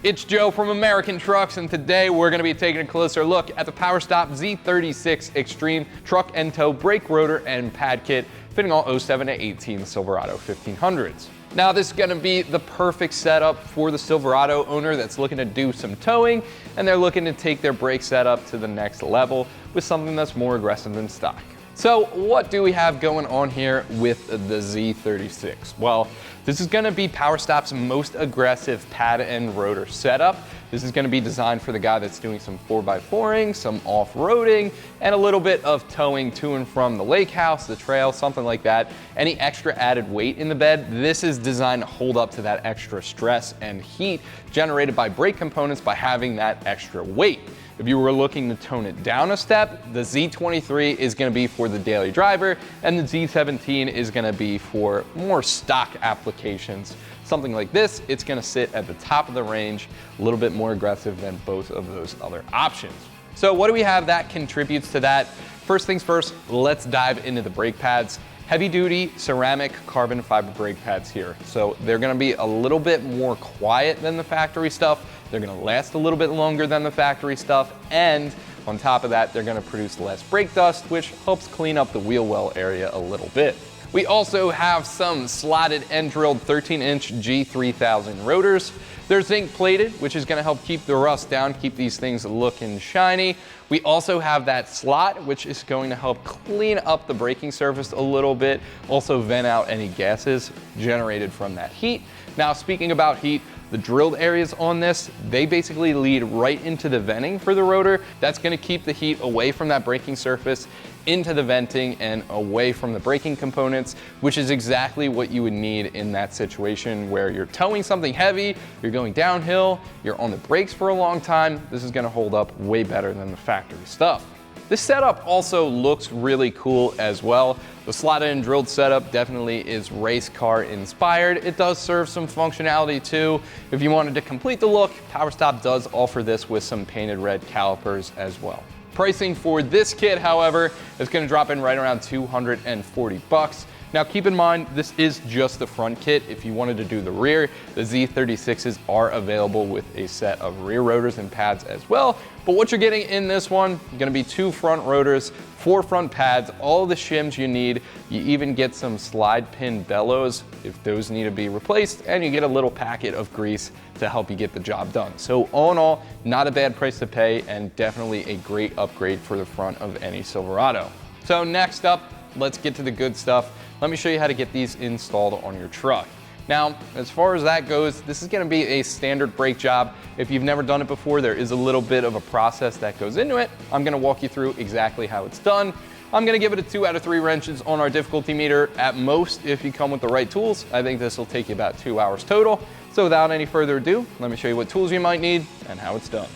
It's Joe from American Trucks, and today we're going to be taking a closer look at the PowerStop Z36 Extreme Truck and Tow Brake Rotor and Pad Kit, fitting all 07 to 18 Silverado 1500s. Now this is going to be the perfect setup for the Silverado owner that's looking to do some towing, and they're looking to take their brake setup to the next level with something that's more aggressive than stock. So what do we have going on here with the Z36? Well, this is going to be PowerStop's most aggressive pad and rotor setup. This is going to be designed for the guy that's doing some 4x4ing, some off-roading, and a little bit of towing to and from the lake house, the trail, something like that. Any extra added weight in the bed, this is designed to hold up to that extra stress and heat generated by brake components by having that extra weight. If you were looking to tone it down a step, the Z23 is going to be for the daily driver, and the Z17 is going to be for more stock applications. Something like this, it's going to sit at the top of the range, a little bit more aggressive than both of those other options. So what do we have that contributes to that? First things first, let's dive into the brake pads. Heavy duty ceramic carbon fiber brake pads here. So they're going to be a little bit more quiet than the factory stuff. They're going to last a little bit longer than the factory stuff, and on top of that, they're going to produce less brake dust, which helps clean up the wheel well area a little bit. We also have some slotted and drilled 13-inch G3000 rotors. They're zinc plated, which is going to help keep the rust down, keep these things looking shiny. We also have that slot, which is going to help clean up the braking surface a little bit, also vent out any gases generated from that heat. Now, speaking about heat, the drilled areas on this, they basically lead right into the venting for the rotor. That's going to keep the heat away from that braking surface into the venting and away from the braking components, which is exactly what you would need in that situation where you're towing something heavy, you're going downhill, you're on the brakes for a long time. This is going to hold up way better than the factory stuff. This setup also looks really cool as well. The slotted and drilled setup definitely is race car inspired. It does serve some functionality too. If you wanted to complete the look, PowerStop does offer this with some painted red calipers as well. Pricing for this kit, however, is going to drop in right around 240 bucks. Now keep in mind, this is just the front kit. If you wanted to do the rear, the Z36s are available with a set of rear rotors and pads as well. But what you're getting in this one, going to be 2 front rotors, 4 front pads, all the shims you need. You even get some slide pin bellows if those need to be replaced, and you get a little packet of grease to help you get the job done. So all in all, not a bad price to pay, and definitely a great upgrade for the front of any Silverado. So next up, let's get to the good stuff. Let me show you how to get these installed on your truck. Now, as far as that goes, this is going to be a standard brake job. If you've never done it before, there is a little bit of a process that goes into it. I'm going to walk you through exactly how it's done. I'm going to give it a 2 out of 3 wrenches on our difficulty meter. At most, if you come with the right tools, I think this will take you about 2 hours total. So without any further ado, let me show you what tools you might need and how it's done.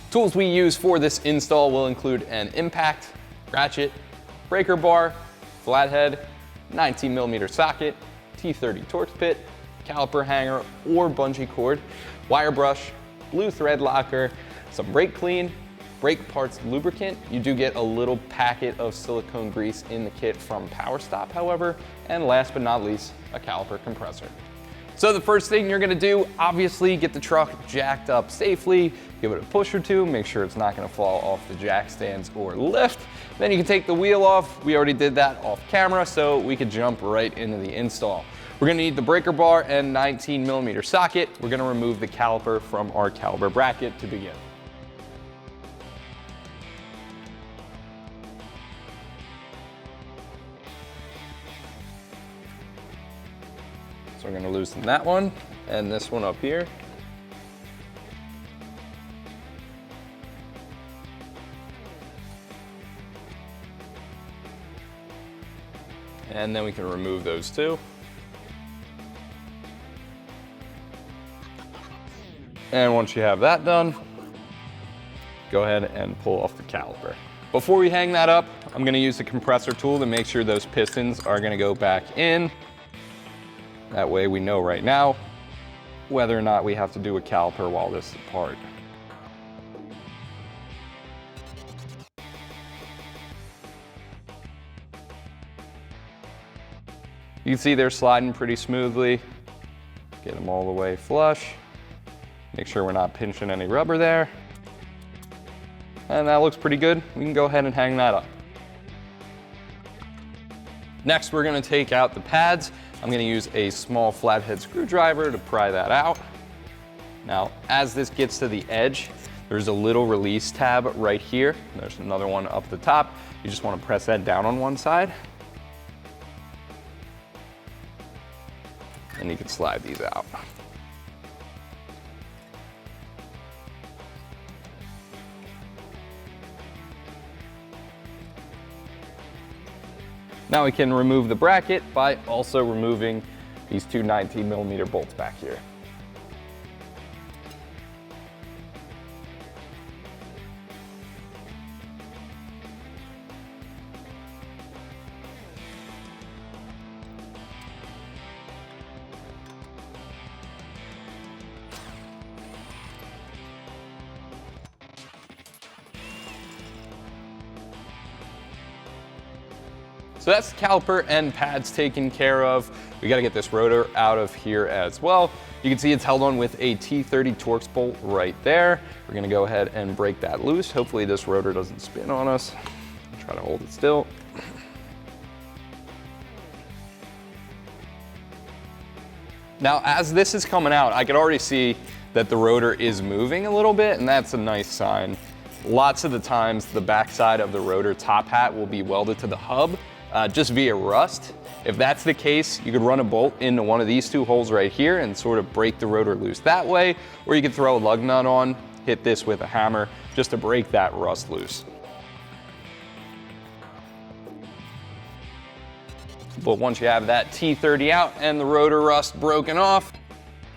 Tools we use for this install will include an impact, ratchet, breaker bar, flathead, 19mm socket, T30 Torx pit, caliper hanger or bungee cord, wire brush, blue thread locker, some brake clean, brake parts lubricant. You do get a little packet of silicone grease in the kit from PowerStop, however, and last but not least, a caliper compressor. So the first thing you're gonna do, obviously get the truck jacked up safely, give it a push or two, make sure it's not gonna fall off the jack stands or lift. Then you can take the wheel off. We already did that off camera, so we could jump right into the install. We're gonna need the breaker bar and 19mm socket. We're gonna remove the caliper from our caliper bracket to begin. So we're going to loosen that one and this one up here. And then we can remove those two. And once you have that done, go ahead and pull off the caliper. Before we hang that up, I'm going to use the compressor tool to make sure those pistons are going to go back in. That way we know right now whether or not we have to do a caliper while this is apart. You can see they're sliding pretty smoothly. Get them all the way flush. Make sure we're not pinching any rubber there. And that looks pretty good. We can go ahead and hang that up. Next, we're gonna take out the pads. I'm gonna use a small flathead screwdriver to pry that out. Now, as this gets to the edge, there's a little release tab right here. There's another one up the top. You just wanna press that down on one side. And you can slide these out. Now we can remove the bracket by also removing these two 19mm bolts back here. So that's the caliper and pads taken care of. We gotta get this rotor out of here as well. You can see it's held on with a T30 Torx bolt right there. We're gonna go ahead and break that loose. Hopefully this rotor doesn't spin on us. Try to hold it still. Now, as this is coming out, I could already see that the rotor is moving a little bit, and that's a nice sign. Lots of the times, the backside of the rotor top hat will be welded to the hub, just via rust. If that's the case, you could run a bolt into one of these two holes right here and sort of break the rotor loose that way, or you could throw a lug nut on, hit this with a hammer just to break that rust loose. But once you have that T30 out and the rotor rust broken off,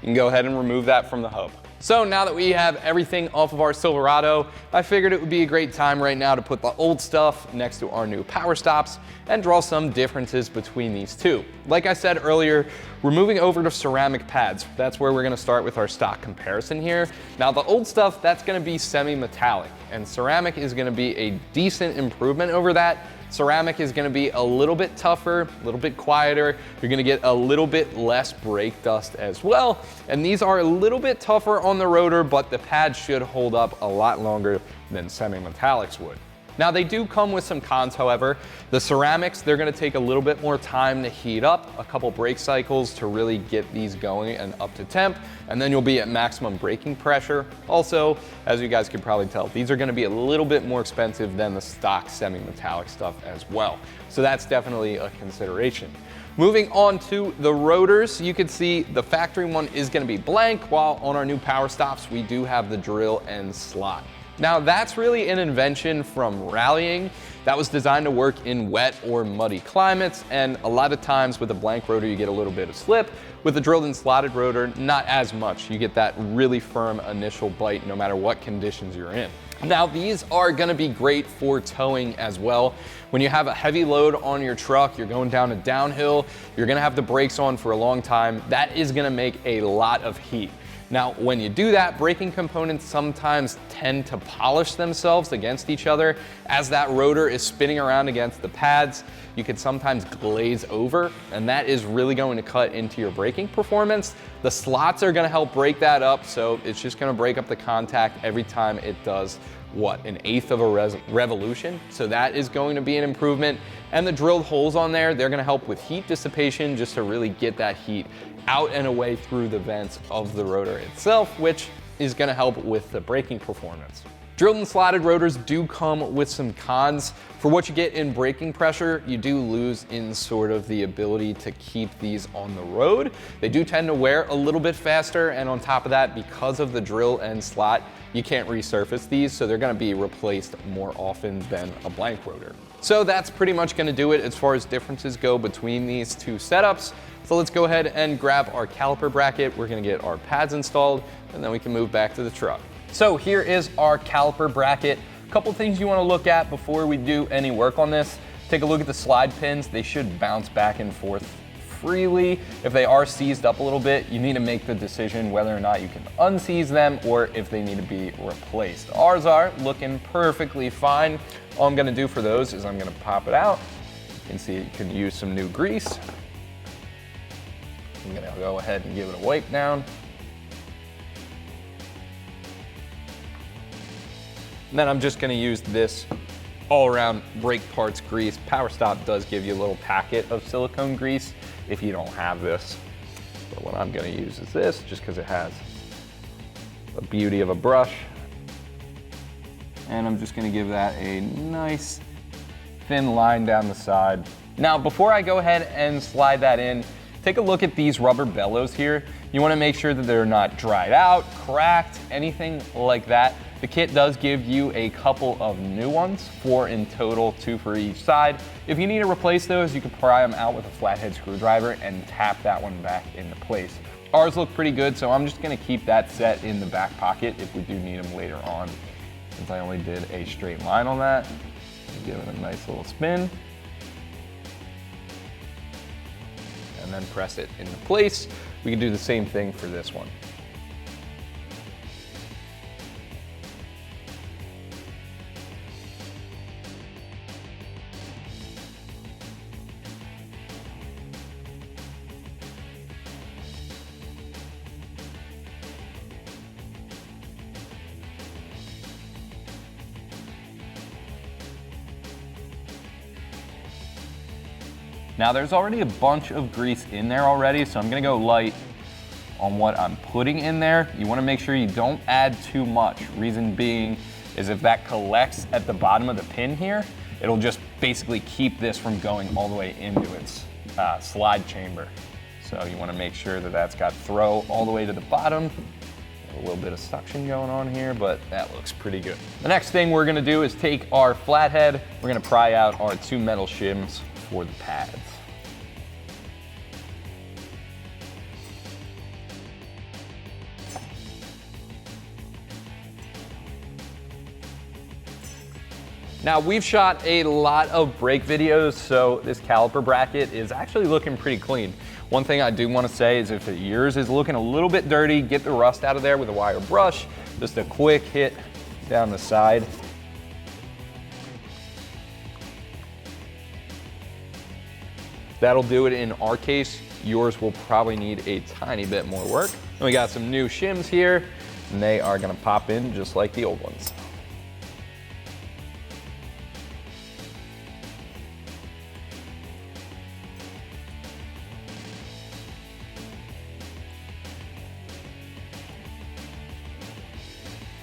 you can go ahead and remove that from the hub. So now that we have everything off of our Silverado, I figured it would be a great time right now to put the old stuff next to our new power stops and draw some differences between these two. Like I said earlier, we're moving over to ceramic pads. That's where we're gonna start with our stock comparison here. Now the old stuff, that's gonna be semi-metallic, and ceramic is gonna be a decent improvement over that. Ceramic is gonna be a little bit tougher, a little bit quieter. You're gonna get a little bit less brake dust as well. And these are a little bit tougher on the rotor, but the pads should hold up a lot longer than semi-metallics would. Now they do come with some cons, however. The ceramics, they're gonna take a little bit more time to heat up, a couple brake cycles to really get these going and up to temp, and then you'll be at maximum braking pressure. Also, as you guys can probably tell, these are gonna be a little bit more expensive than the stock semi-metallic stuff as well. So that's definitely a consideration. Moving on to the rotors, you can see the factory one is gonna be blank, while on our new power stops, we do have the drill and slot. Now that's really an invention from rallying that was designed to work in wet or muddy climates, and a lot of times with a blank rotor you get a little bit of slip. With a drilled and slotted rotor, not as much. You get that really firm initial bite no matter what conditions you're in. Now these are gonna be great for towing as well. When you have a heavy load on your truck, you're going down a downhill, you're gonna have the brakes on for a long time, that is gonna make a lot of heat. Now, when you do that, braking components sometimes tend to polish themselves against each other. As that rotor is spinning around against the pads, you can sometimes glaze over, and that is really going to cut into your braking performance. The slots are gonna help break that up, so it's just gonna break up the contact every time it does, what, 1/8 of a revolution? So that is going to be an improvement. And the drilled holes on there, they're gonna help with heat dissipation just to really get that heat out and away through the vents of the rotor itself, which is gonna help with the braking performance. Drilled and slotted rotors do come with some cons. For what you get in braking pressure, you do lose in sort of the ability to keep these on the road. They do tend to wear a little bit faster, and on top of that, because of the drill and slot, you can't resurface these, so they're gonna be replaced more often than a blank rotor. So that's pretty much gonna do it as far as differences go between these two setups. So let's go ahead and grab our caliper bracket. We're gonna get our pads installed, and then we can move back to the truck. So here is our caliper bracket. A couple things you wanna look at before we do any work on this. Take a look at the slide pins. They should bounce back and forth freely. If they are seized up a little bit, you need to make the decision whether or not you can unseize them or if they need to be replaced. Ours are looking perfectly fine. All I'm gonna do for those is I'm gonna pop it out. You can see you can use some new grease. I'm gonna go ahead and give it a wipe down. And then I'm just gonna use this all-around brake parts grease. PowerStop does give you a little packet of silicone grease if you don't have this. But what I'm gonna use is this, just because it has a beauty of a brush. And I'm just gonna give that a nice thin line down the side. Now, before I go ahead and slide that in, take a look at these rubber bellows here. You wanna make sure that they're not dried out, cracked, anything like that. The kit does give you a couple of new ones, 4 in total, 2 for each side. If you need to replace those, you can pry them out with a flathead screwdriver and tap that one back into place. Ours look pretty good, so I'm just gonna keep that set in the back pocket if we do need them later on. Since I only did a straight line on that, give it a nice little spin. And then press it into place. We can do the same thing for this one. Now there's already a bunch of grease in there already, so I'm gonna go light on what I'm putting in there. You wanna make sure you don't add too much. Reason being is if that collects at the bottom of the pin here, it'll just basically keep this from going all the way into its slide chamber. So you wanna make sure that that's got throw all the way to the bottom. A little bit of suction going on here, but that looks pretty good. The next thing we're gonna do is take our flathead, we're gonna pry out our 2 metal shims for the pads. Now we've shot a lot of brake videos, so this caliper bracket is actually looking pretty clean. One thing I do want to say is if yours is looking a little bit dirty, get the rust out of there with a wire brush. Just a quick hit down the side. That'll do it in our case. Yours will probably need a tiny bit more work. And we got some new shims here, and they are gonna pop in just like the old ones.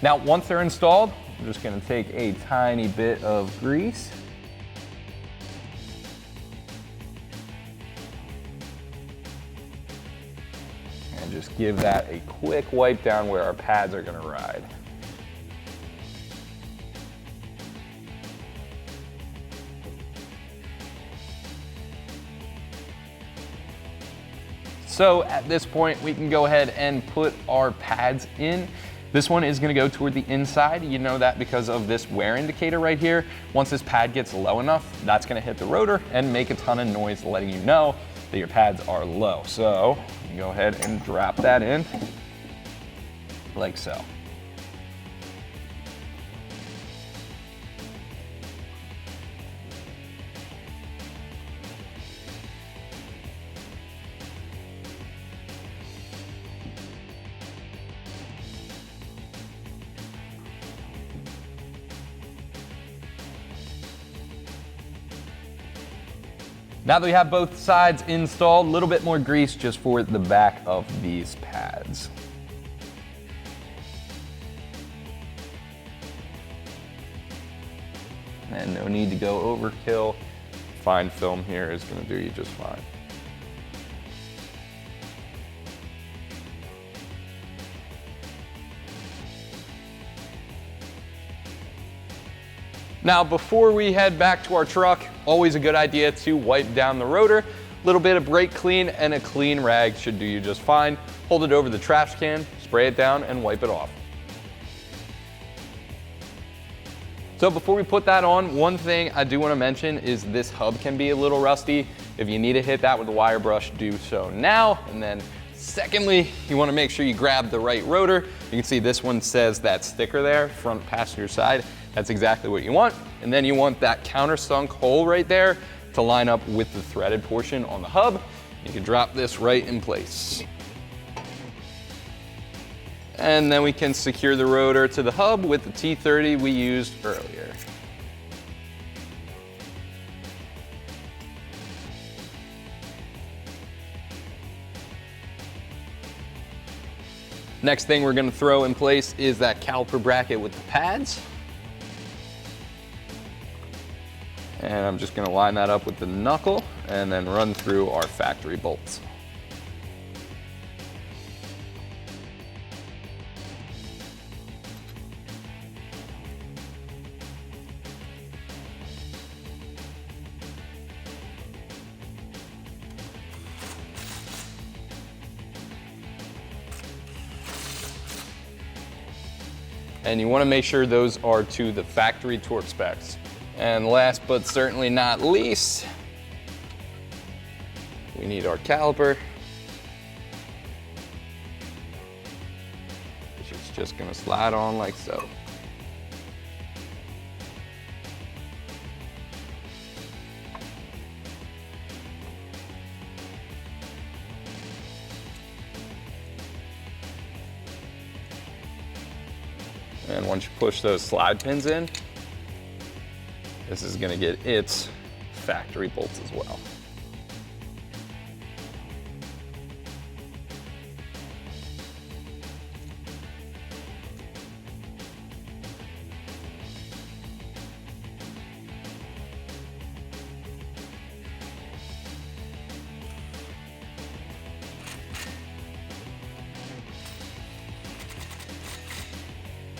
Now, once they're installed, I'm just gonna take a tiny bit of grease. And just give that a quick wipe down where our pads are gonna ride. So at this point, we can go ahead and put our pads in. This one is gonna go toward the inside. You know that because of this wear indicator right here. Once this pad gets low enough, that's gonna hit the rotor and make a ton of noise letting you know that your pads are low. So you can go ahead and drop that in like so. Now that we have both sides installed, a little bit more grease just for the back of these pads. And no need to go overkill. Fine film here is going to do you just fine. Now, before we head back to our truck, always a good idea to wipe down the rotor. A little bit of brake clean and a clean rag should do you just fine. Hold it over the trash can, spray it down, and wipe it off. So before we put that on, one thing I do want to mention is this hub can be a little rusty. If you need to hit that with a wire brush, do so now. And then secondly, you want to make sure you grab the right rotor. You can see this one says that sticker there, front passenger side. That's exactly what you want. And then you want that countersunk hole right there to line up with the threaded portion on the hub. You can drop this right in place. And then we can secure the rotor to the hub with the T30 we used earlier. Next thing we're going to throw in place is that caliper bracket with the pads. And I'm just going to line that up with the knuckle and then run through our factory bolts. And you want to make sure those are to the factory torque specs. And last but certainly not least, we need our caliper, which is just going to slide on like so. And once you push those slide pins in, this is going to get its factory bolts as well.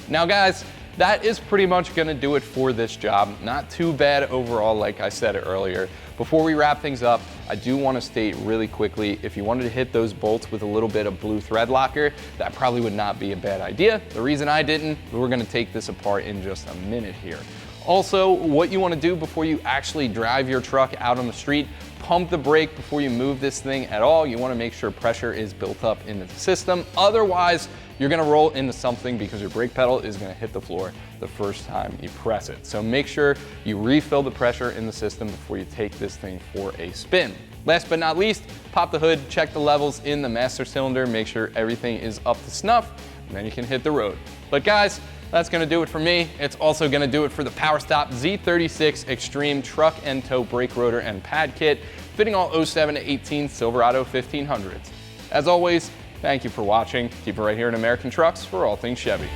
Now guys, that is pretty much gonna do it for this job. Not too bad overall, like I said earlier. Before we wrap things up, I do wanna state really quickly, if you wanted to hit those bolts with a little bit of blue thread locker, that probably would not be a bad idea. The reason I didn't, we're gonna take this apart in just a minute here. Also, what you wanna do before you actually drive your truck out on the street, pump the brake before you move this thing at all. You wanna make sure pressure is built up into the system. Otherwise, you're gonna roll into something because your brake pedal is gonna hit the floor the first time you press it. So make sure you refill the pressure in the system before you take this thing for a spin. Last but not least, pop the hood, check the levels in the master cylinder, make sure everything is up to snuff, and then you can hit the road. But guys, that's gonna do it for me. It's also gonna do it for the PowerStop Z36 Extreme Truck and Tow Brake Rotor and Pad Kit, fitting all 07 to 18 Silverado 1500s. As always, thank you for watching. Keep it right here in American Trucks for all things Chevy.